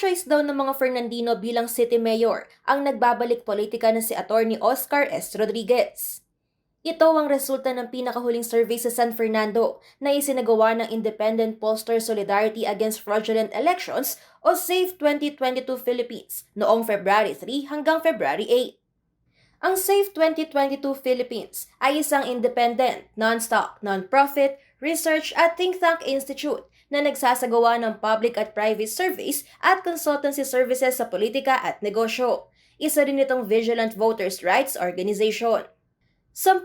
Top choice daw ng mga Fernandino bilang city mayor ang nagbabalik politika na si Attorney Oscar S. Rodriguez. Ito ang resulta ng pinakahuling survey sa San Fernando na isinagawa ng Independent Pollster Solidarity Against Fraudulent Elections o SAFE 2022 Philippines noong February 3 hanggang February 8. Ang SAFE 2022 Philippines ay isang independent, non-stock, non-profit, research at think tank institute na nagsasagawa ng public at private surveys at consultancy services sa politika at negosyo. Isa rin itong Vigilant Voters' Rights Organization. 10%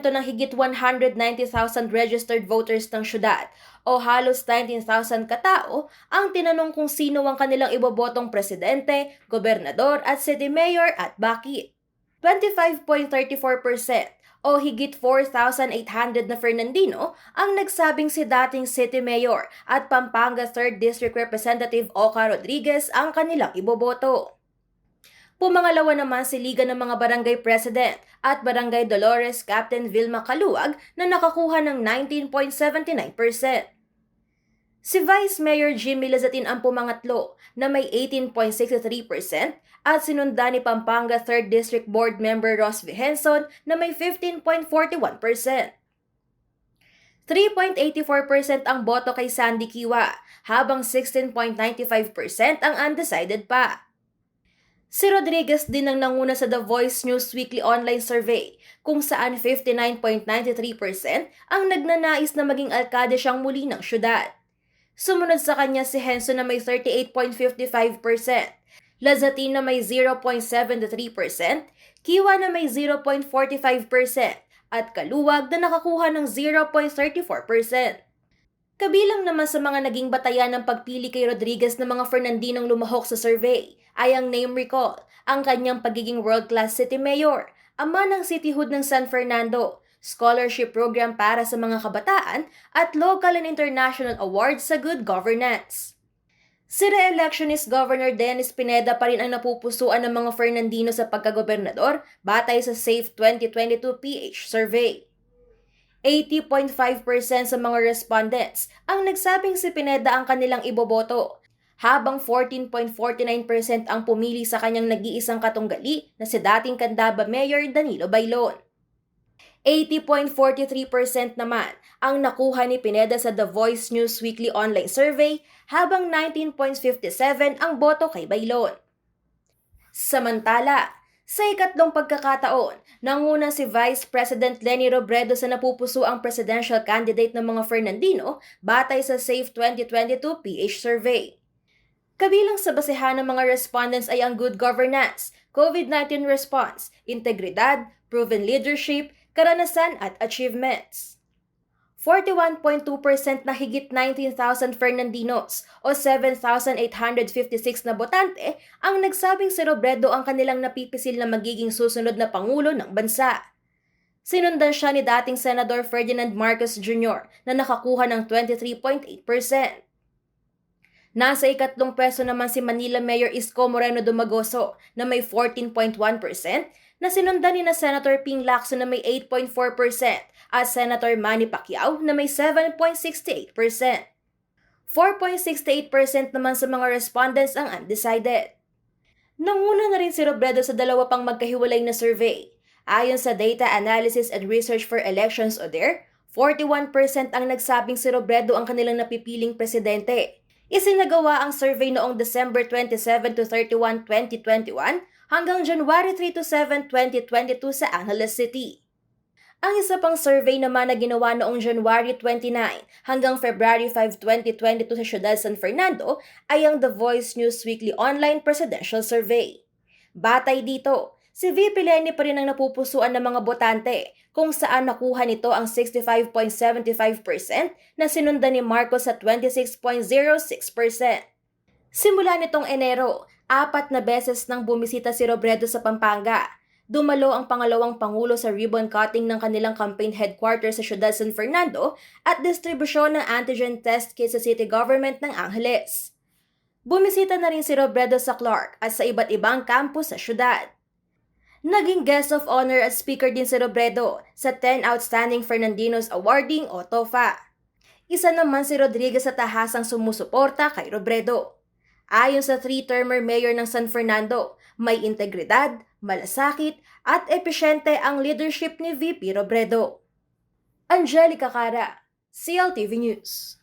ng higit 190,000 registered voters ng syudad o halos 19,000 katao ang tinanong kung sino ang kanilang ibobotong presidente, gobernador at city mayor at bakit. 25.34% o higit 4,800 na Fernandino ang nagsabing si dating City Mayor at Pampanga 3rd District Representative Oka Rodriguez ang kanilang iboboto. Pumangalawa naman si Liga ng mga Barangay President at Barangay Dolores Captain Vilma Caluag na nakakuha ng 19.79%. Si Vice Mayor Jimmy Lazatin ang pumangatlo na may 18.63% at sinunda ni Pampanga 3rd District Board Member Ross Vihenson na may 15.41%. 3.84% ang boto kay Sandy Kiwa, habang 16.95% ang undecided pa. Si Rodriguez din ang nanguna sa The Voice News Weekly Online Survey, kung saan 59.93% ang nagnanais na maging alkade siyang muli ng syudad. Sumunod sa kanya si Henson na may 38.55%, Lazatin na may 0.73%, Kiwa na may 0.45%, at Caluag na nakakuha ng 0.34%. Kabilang naman sa mga naging batayan ng pagpili kay Rodriguez ng mga Fernandinong lumahok sa survey ay ang name recall, ang kanyang pagiging world-class city mayor, ama ng cityhood ng San Fernando, scholarship program para sa mga kabataan, at local and international awards sa good governance. Si re-electionist Governor Dennis Pineda pa rin ang napupusuan ng mga Fernandino sa pagkagobernador batay sa SAFE 2022 PH survey. 80.5% sa mga respondents ang nagsabing si Pineda ang kanilang iboboto, habang 14.49% ang pumili sa kanyang nag-iisang katunggali na si dating Candaba Mayor Danilo Bailon. 80.43% naman ang nakuha ni Pineda sa The Voice News Weekly Online Survey, habang 19.57% ang boto kay Bailon. Samantala, sa ikatlong pagkakataon, nanguna si Vice President Leni Robredo sa napupuso ang presidential candidate ng mga Fernandino batay sa SAFE 2022 PH survey. Kabilang sa basehan ng mga respondents ay ang good governance, COVID-19 response, integridad, proven leadership, karanasan at achievements. 41.2% na higit 19,000 Fernandinos o 7,856 na botante ang nagsabing si Robredo ang kanilang napipisil na magiging susunod na Pangulo ng bansa. Sinundan siya ni dating Senador Ferdinand Marcos Jr. na nakakuha ng 23.8%. Nasa ikatlong pwesto naman si Manila Mayor Isko Moreno Dumagoso na may 14.1%, na sinundan ni na Senator Ping Lacson na may 8.4% at Senator Manny Pacquiao na may 7.68%. 4.68% naman sa mga respondents ang undecided. Nanguna na rin si Robredo sa dalawa pang magkahiwalay na survey. Ayon sa Data Analysis and Research for Elections o DARE, 41% ang nagsabing si Robredo ang kanilang napipiling presidente. Isinagawa ang survey noong December 27 to 31, 2021 hanggang January 3 to 7, 2022 sa Angeles City. Ang isa pang survey naman na ginawa noong January 29 hanggang February 5, 2022 sa Ciudad San Fernando ay ang The Voice News Weekly Online Presidential Survey. Batay dito, si VP Leni pa rin ang napupusuan ng mga botante, kung saan nakuha nito ang 65.75% na sinundan ni Marcos sa 26.06%. Simula nitong Enero, 4 na beses nang bumisita si Robredo sa Pampanga. Dumalo ang pangalawang pangulo sa ribbon cutting ng kanilang campaign headquarters sa Ciudad San Fernando at distribusyon ng antigen test kit sa city government ng Angeles. Bumisita na rin si Robredo sa Clark at sa iba't ibang campus sa syudad. Naging guest of honor at speaker din si Robredo sa 10 Outstanding Fernandinos Awarding o TOFA. Isa naman si Rodriguez sa tahasang sumusuporta kay Robredo. Ayon sa three-termer mayor ng San Fernando, may integridad, malasakit at epesyente ang leadership ni VP Robredo. Angelica Cara, CLTV News.